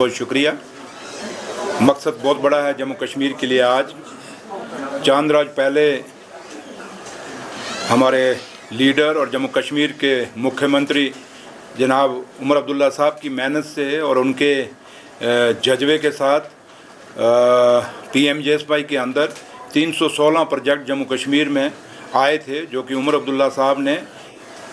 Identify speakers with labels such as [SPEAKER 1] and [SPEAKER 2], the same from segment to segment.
[SPEAKER 1] बहुत शुक्रिया। मकसद बहुत बड़ा है जम्मू कश्मीर के लिए। आज चांद राज पहले हमारे लीडर और जम्मू कश्मीर के मुख्यमंत्री जनाब उमर अब्दुल्ला साहब की मेहनत से और उनके जज्बे के साथ PMJSY के अंदर 316 प्रोजेक्ट जम्मू कश्मीर में आए थे, जो कि उमर अब्दुल्ला साहब ने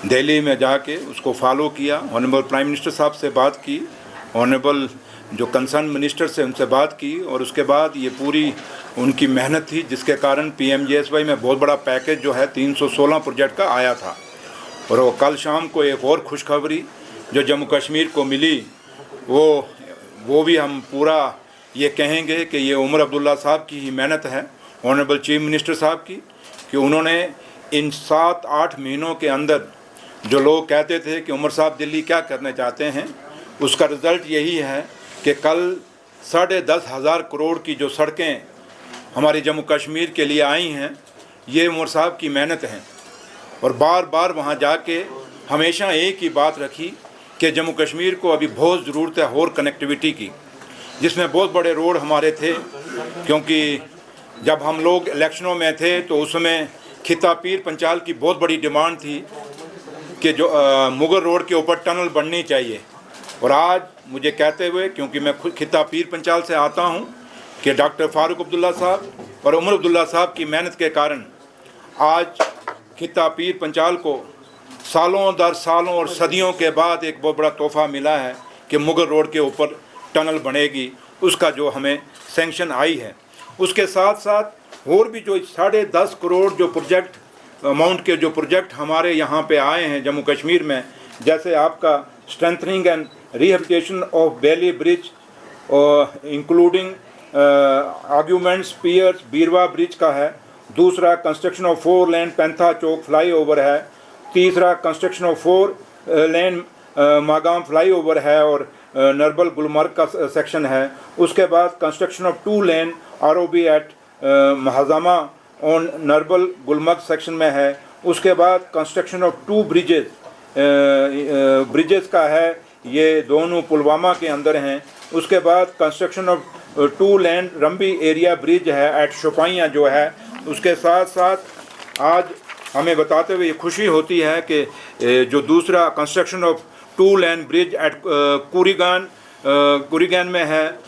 [SPEAKER 1] दिल्ली में जाके उसको फॉलो किया। ऑनरेबल प्राइम मिनिस्टर साहब से बात की, ऑनरेबल जो कंसर्न मिनिस्टर से उनसे बात की, और उसके बाद ये पूरी उनकी मेहनत थी, जिसके कारण PMJSY में बहुत बड़ा पैकेज जो है 316 प्रोजेक्ट का आया था। और वो कल शाम को एक और खुशखबरी जो जम्मू कश्मीर को मिली, वो भी हम पूरा ये कहेंगे कि ये उमर अब्दुल्ला साहब की ही मेहनत है, ऑनरेबल चीफ मिनिस्टर साहब की, कि उन्होंने इन 7-8 महीनों के अंदर जो लोग कहते थे कि उमर साहब दिल्ली क्या करने चाहते हैं, उसका रिज़ल्ट यही है कि कल 10,500 करोड़ की जो सड़कें हमारे जम्मू कश्मीर के लिए आई हैं, ये उमर साहब की मेहनत है। और बार बार वहाँ जाके हमेशा एक ही बात रखी कि जम्मू कश्मीर को अभी बहुत ज़रूरत है और कनेक्टिविटी की, जिसमें बहुत बड़े रोड हमारे थे, क्योंकि जब हम लोग इलेक्शनों में थे तो उसमें खिता पीर पंचाल की बहुत बड़ी डिमांड थी कि जो मुगल रोड के ऊपर टनल बननी चाहिए। और आज मुझे कहते हुए, क्योंकि मैं खुद खिता पीर पंचाल से आता हूं, कि डॉक्टर फारूक अब्दुल्ला साहब और उमर अब्दुल्ला साहब की मेहनत के कारण आज खिता पीर पंचाल को सालों दर सालों और सदियों के बाद एक बहुत बड़ा तोहफ़ा मिला है कि मुगल रोड के ऊपर टनल बनेगी, उसका जो हमें सेंक्शन आई है। उसके साथ साथ और भी जो 10.5 करोड़ जो प्रोजेक्ट अमाउंट के जो प्रोजेक्ट हमारे यहाँ पे आए हैं जम्मू कश्मीर में, जैसे आपका strengthening and rehabilitation of valley bridge, including arguments piers Beerwah bridge का है। दूसरा construction of 4 lane Pantha Chowk flyover है। तीसरा construction of 4 lane Magam flyover है और नरबल गुलमर्ग का सेक्शन है। उसके बाद construction of 2 lane ROB at Mahajama on Narbal Gulmarg section में है। उसके बाद कंस्ट्रक्शन ऑफ 2 ब्रिजेस का है, ये दोनों पुलवामा के अंदर हैं। उसके बाद construction of 2 lane Rambiara bridge है एट शोपाइयाँ जो है। उसके साथ साथ आज हमें बताते हुए खुशी होती है कि जो दूसरा construction of 2 lane bridge at Kurigam में है।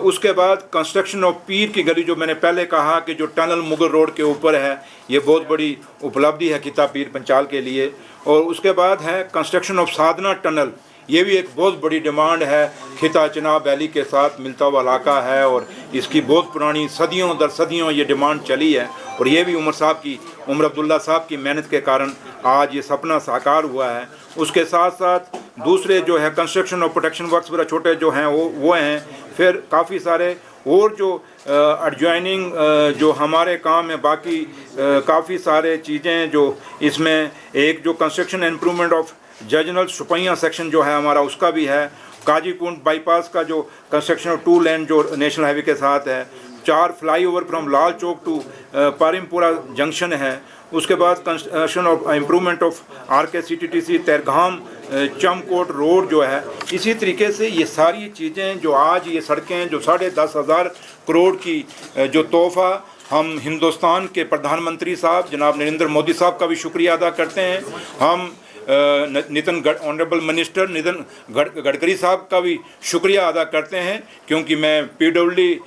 [SPEAKER 1] उसके बाद कंस्ट्रक्शन ऑफ पीर की गली, जो मैंने पहले कहा कि जो टनल मुगल रोड के ऊपर है, ये बहुत बड़ी उपलब्धि है खिता पीर पंचाल के लिए। और उसके बाद है कंस्ट्रक्शन ऑफ साधना टनल, ये भी एक बहुत बड़ी डिमांड है, खिता चिनाब वैली के साथ मिलता हुआ इलाका है और इसकी बहुत पुरानी सदियों दर सदियों ये डिमांड चली है। और ये भी उमर अब्दुल्ला साहब की मेहनत के कारण आज ये सपना साकार हुआ है। उसके साथ साथ दूसरे जो है कंस्ट्रक्शन और प्रोटेक्शन वर्क्स वगैरह छोटे जो हैं वो हैं। फिर काफ़ी सारे और जो एडजॉइनिंग जो हमारे काम में बाकी काफ़ी सारे चीज़ें जो इसमें, एक जो construction improvement of जजनल Shopian section जो है हमारा, उसका भी है। काजीकुंड बाईपास का जो कंस्ट्रक्शन ऑफ 2 लेन जो नेशनल हाईवे के साथ है। 4 flyover from Lal Chowk to Parimpora junction है। उसके बाद construction of improvement of RKCTTC Tergam Chamkot road जो है। इसी तरीके से ये सारी चीज़ें जो आज ये सड़कें जो 10,500 करोड़ की जो तोहफ़ा हम हिंदुस्तान के प्रधानमंत्री साहब जनाब नरेंद्र मोदी साहब का भी शुक्रिया अदा करते हैं। हम ऑनरेबल मिनिस्टर नितिन गडकरी साहब का भी शुक्रिया अदा करते हैं, क्योंकि मैं PWD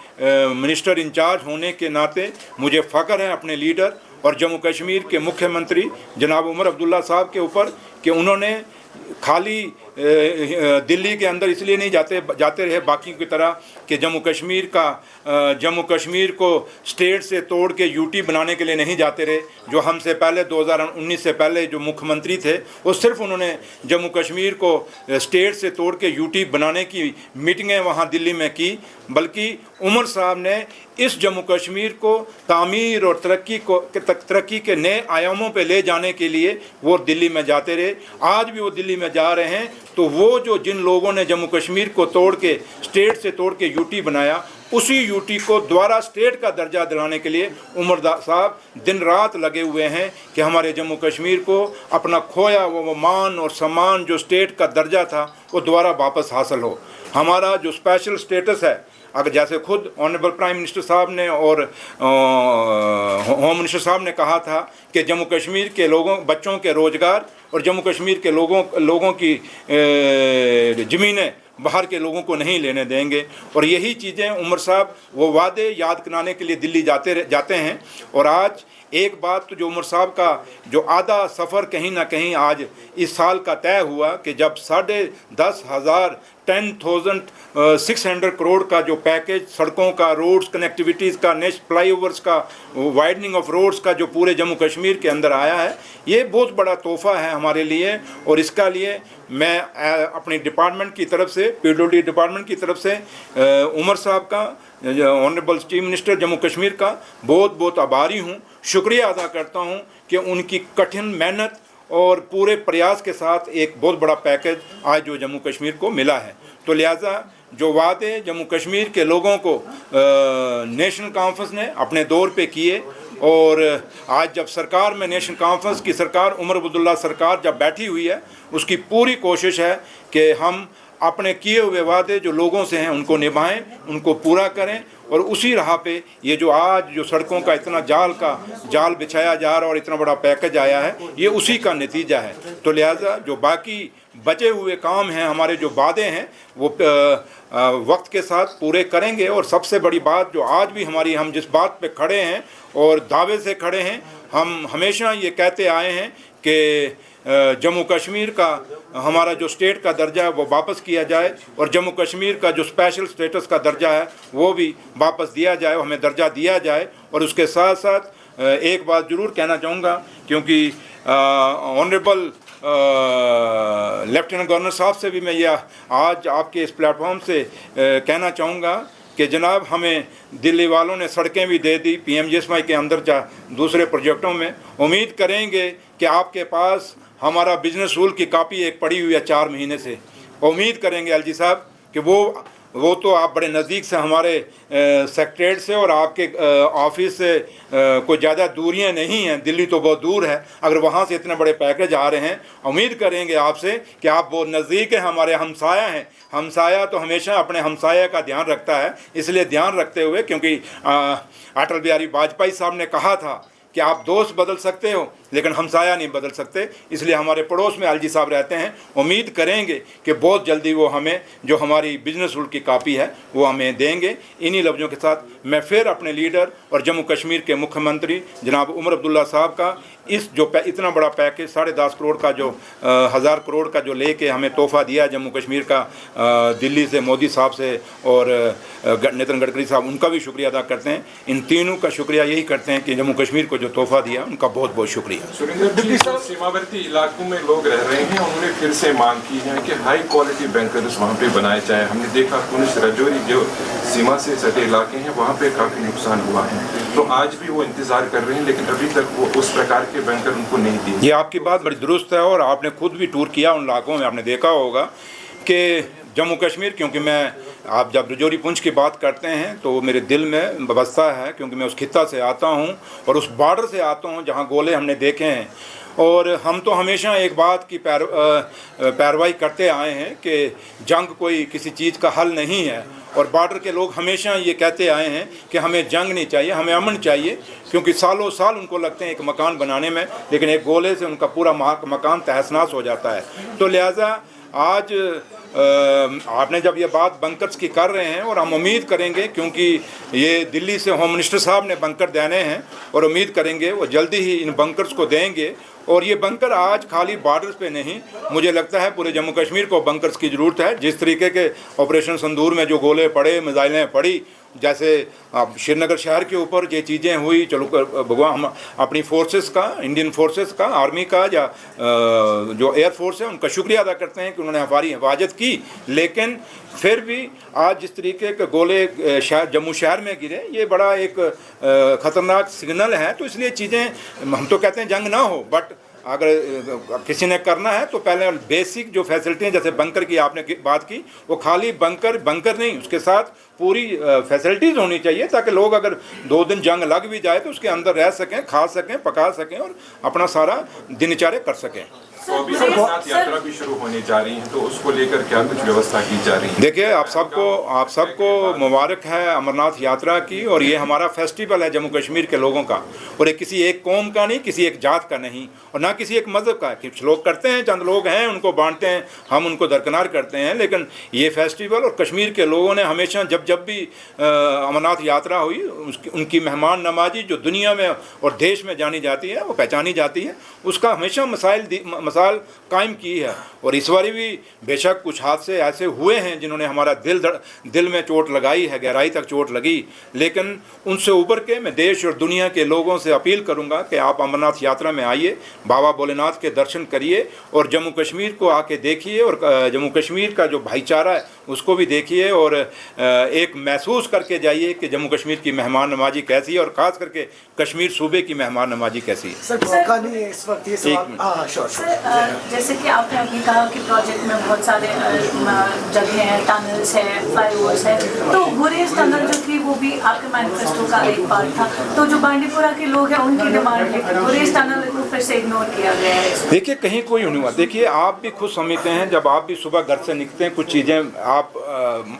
[SPEAKER 1] मिनिस्टर इंचार्ज होने के नाते मुझे फ़ख्र है अपने लीडर और जम्मू कश्मीर के मुख्यमंत्री जनाब उमर अब्दुल्ला साहब के ऊपर कि उन्होंने खाली दिल्ली के अंदर इसलिए नहीं जाते रहे बाकी की तरह कि जम्मू कश्मीर को स्टेट से तोड़ के UT बनाने के लिए नहीं जाते रहे। जो हमसे पहले 2019 से पहले जो मुख्यमंत्री थे, वो सिर्फ उन्होंने जम्मू कश्मीर को स्टेट से तोड़ के UT बनाने की मीटिंगें वहाँ दिल्ली में की, बल्कि उमर साहब ने इस जम्मू कश्मीर को तामीर और तरक्की के नए आयामों पे ले जाने के लिए वो दिल्ली में जाते रहे। आज भी वो दिल्ली में जा रहे हैं। तो वो जो जिन लोगों ने जम्मू कश्मीर को तोड़ के स्टेट से तोड़ के UT बनाया, उसी UT को दोबारा स्टेट का दर्जा दिलाने के लिए उमर साहब दिन रात लगे हुए हैं कि हमारे जम्मू कश्मीर को अपना खोया वो मान और सम्मान जो स्टेट का दर्जा था वो दोबारा वापस हासिल हो। हमारा जो स्पेशल स्टेटस है, अगर जैसे खुद ऑनरेबल प्राइम मिनिस्टर साहब ने और होम मिनिस्टर साहब ने कहा था कि जम्मू कश्मीर के लोगों, बच्चों के रोज़गार और जम्मू कश्मीर के लोगों की ज़मीनें बाहर के लोगों को नहीं लेने देंगे। और यही चीज़ें उमर साहब वो वादे याद कराने के लिए दिल्ली जाते हैं। और आज एक बात तो जो उमर साहब का जो आधा सफ़र कहीं ना कहीं आज इस साल का तय हुआ कि जब 10,600 करोड़ का जो पैकेज सड़कों का, रोड्स कनेक्टिविटीज़ का, नेक्स्ट फ्लाईओवर्स का, वाइडनिंग ऑफ रोड्स का जो पूरे जम्मू कश्मीर के अंदर आया है, ये बहुत बड़ा तोहफ़ा है हमारे लिए। और इसका लिए मैं अपनी डिपार्टमेंट की तरफ से, PWD डिपार्टमेंट की तरफ से उमर साहब का, honourable chief minister Jammu Kashmir का बहुत बहुत आभारी हूँ, शुक्रिया अदा करता हूँ कि उनकी कठिन मेहनत और पूरे प्रयास के साथ एक बहुत बड़ा पैकेज आज जो जम्मू कश्मीर को मिला है। तो लिहाजा जो वादे जम्मू कश्मीर के लोगों को नेशनल कॉन्फ्रेंस ने अपने दौर पे किए, और आज जब सरकार में नेशनल कॉन्फ्रेंस की सरकार, उमर अब्दुल्ला सरकार जब बैठी हुई है, उसकी पूरी कोशिश है कि हम अपने किए हुए वादे जो लोगों से हैं उनको निभाएं, उनको पूरा करें। और उसी राह पे ये जो आज जो सड़कों का इतना जाल बिछाया जा रहा है और इतना बड़ा पैकेज आया है, ये उसी का नतीजा है। तो लिहाजा जो बाकी बचे हुए काम हैं, हमारे जो वादे हैं, वो वक्त के साथ पूरे करेंगे। और सबसे बड़ी बात जो आज भी हम जिस बात पे खड़े हैं और दावे से खड़े हैं, हम हमेशा ये कहते आए हैं कि जम्मू कश्मीर का हमारा जो स्टेट का दर्जा है वो वापस किया जाए, और जम्मू कश्मीर का जो स्पेशल स्टेटस का दर्जा है वो भी वापस दिया जाए, हमें दर्जा दिया जाए। और उसके साथ साथ एक बात ज़रूर कहना चाहूँगा, क्योंकि ऑनरेबल लेफ्टिनेंट गवर्नर साहब से भी मैं यह आज आपके इस प्लेटफॉर्म से कहना चाहूँगा कि जनाब, हमें दिल्ली वालों ने सड़कें भी दे दी PMGSY के अंदर दूसरे प्रोजेक्टों में। उम्मीद करेंगे कि आपके पास हमारा बिजनेस रूल की कॉपी एक पड़ी हुई है 4 महीने से। उम्मीद करेंगे LG साहब कि वो तो आप बड़े नज़दीक से हमारे सेक्रेटरीट से और आपके ऑफिस से कोई ज़्यादा दूरियां नहीं हैं, दिल्ली तो बहुत दूर है। अगर वहाँ से इतने बड़े पैकेज आ रहे हैं, उम्मीद करेंगे आपसे कि आप बहुत नज़दीक हैं, हमारे हमसाया हैं। हमसाया तो हमेशा अपने हमसाया का ध्यान रखता है, इसलिए ध्यान रखते हुए, क्योंकि अटल बिहारी वाजपेयी साहब ने कहा था कि आप दोस्त बदल सकते हो लेकिन हमसाया नहीं बदल सकते, इसलिए हमारे पड़ोस में LG साहब रहते हैं। उम्मीद करेंगे कि बहुत जल्दी वो हमें जो हमारी बिजनेस रूल की कॉपी है वो हमें देंगे। इन्हीं लफ्ज़ों के साथ मैं फिर अपने लीडर और जम्मू कश्मीर के मुख्यमंत्री जनाब उमर अब्दुल्ला साहब का इस जो इतना बड़ा पैकेज 10.5 करोड़ का जो 1000 करोड़ का जो लेके हमें तोहफ़ा दिया जम्मू कश्मीर का, दिल्ली से मोदी साहब से और नितिन गडकरी साहब, उनका भी शुक्रिया अदा करते हैं। इन तीनों का शुक्रिया यही करते हैं कि जम्मू कश्मीर को जो तोहफ़ा दिया, उनका बहुत बहुत शुक्रिया।
[SPEAKER 2] सुरेंद्र जी, सीमावर्ती इलाकों में लोग रह रहे हैं, उन्होंने फिर से मांग की है कि हाई क्वालिटी बैंकर्स वहाँ पे बनाए जाए। हमने देखा पुंछ, राजौरी जो सीमा से सटे इलाके हैं वहाँ पे काफ़ी नुकसान हुआ है, तो आज भी वो इंतज़ार कर रहे हैं, लेकिन अभी तक वो उस प्रकार के बैंकर उनको नहीं दिए।
[SPEAKER 1] ये आपकी बात बड़ी दुरुस्त है, और आपने खुद भी टूर किया उन इलाकों में, आपने देखा होगा कि जम्मू कश्मीर, क्योंकि आप जब राजौरी पुंछ की बात करते हैं तो मेरे दिल में बसता है, क्योंकि मैं उस खित्ता से आता हूं और उस बॉर्डर से आता हूं जहां गोले हमने देखे हैं। और हम तो हमेशा एक बात की पैरवाई करते आए हैं कि जंग कोई किसी चीज़ का हल नहीं है, और बॉर्डर के लोग हमेशा ये कहते आए हैं कि हमें जंग नहीं चाहिए, हमें अमन चाहिए, क्योंकि सालों साल उनको लगते हैं एक मकान बनाने में, लेकिन एक गोले से उनका पूरा मकान तहस-नहस हो जाता है। तो लिहाजा आज आपने जब ये बात बंकर्स की कर रहे हैं, और हम उम्मीद करेंगे, क्योंकि ये दिल्ली से होम मिनिस्टर साहब ने बंकर देने हैं, और उम्मीद करेंगे वो जल्दी ही इन बंकर्स को देंगे। और ये बंकर आज खाली बॉर्डर्स पे नहीं, मुझे लगता है पूरे जम्मू कश्मीर को बंकर्स की ज़रूरत है। जिस तरीके के ऑपरेशन संदूर में जो गोले पड़े, मिसाइलें पड़ी, जैसे श्रीनगर शहर के ऊपर ये चीज़ें हुई, चलो भगवान हम अपनी फोर्सेस का, इंडियन फोर्सेस का, आर्मी का या जो एयर फोर्स है, उनका शुक्रिया अदा करते हैं कि उन्होंने हमारी हिफाजत की। लेकिन फिर भी आज जिस तरीके के गोले जम्मू शहर में गिरे, ये बड़ा एक ख़तरनाक सिग्नल है। तो इसलिए चीज़ें, हम तो कहते हैं जंग ना हो, बट अगर किसी ने करना है तो पहले बेसिक जो फैसिलिटी हैं, जैसे बंकर की आपने बात की, वो खाली बंकर नहीं, उसके साथ पूरी फैसिलिटीज़ होनी चाहिए, ताकि लोग अगर 2 दिन जंग लग भी जाए तो उसके अंदर रह सकें, खा सकें, पका सकें और अपना सारा दिनचर्या कर सकें।
[SPEAKER 2] तो अभी अमरनाथ यात्रा भी शुरू होने जा रही है, तो उसको लेकर क्या कुछ व्यवस्था की जा रही है?
[SPEAKER 1] देखिए, आप सबको मुबारक है अमरनाथ यात्रा की। और ये हमारा फेस्टिवल है जम्मू कश्मीर के लोगों का, और ये किसी एक कौम का नहीं, किसी एक जात का नहीं, और ना किसी एक मज़हब का। कुछ लोग करते हैं, चंद लोग हैं उनको बांटते हैं, हम उनको दरकिनार करते हैं, लेकिन ये फेस्टिवल और कश्मीर के लोगों ने हमेशा जब भी अमरनाथ यात्रा हुई उनकी मेहमान नवाजी जो दुनिया में और देश में जानी जाती है, वो पहचानी जाती है, उसका हमेशा मिसाल कायम की है। और इस बार भी बेशक कुछ हादसे ऐसे हुए हैं जिन्होंने हमारा दिल में चोट लगाई है, गहराई तक चोट लगी, लेकिन उनसे उबर के मैं देश और दुनिया के लोगों से अपील करूंगा कि आप अमरनाथ यात्रा में आइए, बाबा भोलेनाथ के दर्शन करिए और जम्मू कश्मीर को आके देखिए, और जम्मू कश्मीर का जो भाईचारा है उसको भी देखिए, और एक महसूस करके जाइए कि जम्मू कश्मीर की मेहमान नवाजी कैसी है, और ख़ास करके कश्मीर सूबे की मेहमान नवाजी कैसी है।
[SPEAKER 3] सर मौका नहीं है इस वक्त ये सवाल।
[SPEAKER 4] सर, जैसे कि आपने अभी कहा कि प्रोजेक्ट में बहुत सारे जगह हैं, टनल्स हैं, फ्लाईओवर्स हैं, तो गुरेज टनल जो थी वो भी आपके मैनिफेस्टो का एक पार्ट था, तो जो बांडीपुरा के लोग हैं उनकी डिमांड है गुरेज टनल को फिर से इग्नोर किया गया है।
[SPEAKER 1] देखिए, कहीं कोई नहीं हुआ। देखिए, आप भी खुद समझते हैं, जब आप भी सुबह घर से निकलते हैं, कुछ चीज़ें आप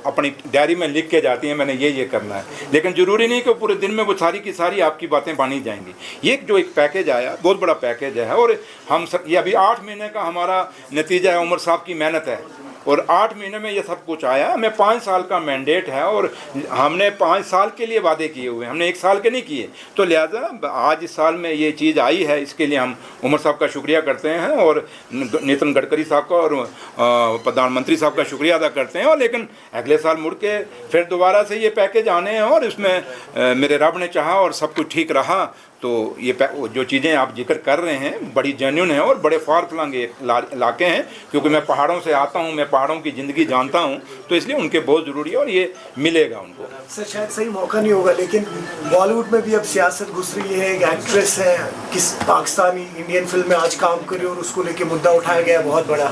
[SPEAKER 1] अपनी डायरी में लिख के जाती हैं, मैंने ये करना है, लेकिन ज़रूरी नहीं कि पूरे दिन में वो सारी की सारी आपकी बातें बानी जाएंगी। ये जो एक पैकेज आया, बहुत बड़ा पैकेज है, और हम ये अभी 8 महीने का हमारा नतीजा है, उमर साहब की मेहनत है, और 8 महीने में ये सब कुछ आया। हमें 5 साल का मैंडेट है, और हमने 5 साल के लिए वादे किए हुए हैं, हमने 1 साल के नहीं किए, तो लिहाजा आज इस साल में ये चीज़ आई है, इसके लिए हम उमर साहब का शुक्रिया करते हैं, और नितिन गडकरी साहब का और प्रधानमंत्री साहब का शुक्रिया अदा करते हैं। और लेकिन अगले साल मुड़ के फिर दोबारा से ये पैकेज आने हैं, और इसमें मेरे रब ने चाहा और सब कुछ ठीक रहा, तो ये जो चीज़ें आप जिक्र कर रहे हैं बड़ी जेन्युइन है, और बड़े फार फ्लंग इलाके हैं, क्योंकि मैं पहाड़ों से आता हूँ, मैं पहाड़ों की ज़िंदगी जानता हूँ, तो इसलिए उनके बहुत ज़रूरी है, और ये मिलेगा उनको।
[SPEAKER 3] सर शायद सही मौका नहीं होगा, लेकिन बॉलीवुड में भी अब सियासत घुस रही है। एक एक्ट्रेस है, किस पाकिस्तानी इंडियन फिल्म में आज काम करी, और उसको लेके मुद्दा उठाया गया बहुत बड़ा।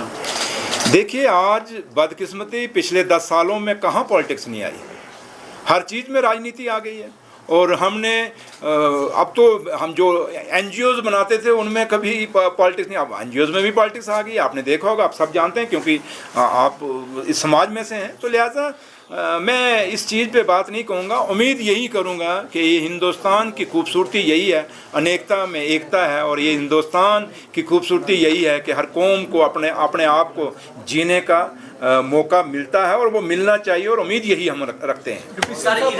[SPEAKER 1] देखिए, आज बदकिस्मती पिछले 10 सालों में कहाँ पॉलिटिक्स नहीं आई, हर चीज़ में राजनीति आ गई है। और हमने अब तो हम जो NGOs बनाते थे उनमें कभी पॉलिटिक्स नहीं, अब NGOs में भी पॉलिटिक्स आ गई, आपने देखा होगा, आप सब जानते हैं, क्योंकि आप इस समाज में से हैं। तो लिहाजा मैं इस चीज़ पे बात नहीं कहूँगा, उम्मीद यही करूँगा कि ये हिंदुस्तान की खूबसूरती यही है, अनेकता में एकता है, और ये हिंदुस्तान की खूबसूरती यही है कि हर कौम को अपने आप को जीने का मौका मिलता है, और वो मिलना चाहिए, और उम्मीद यही हम रखते हैं।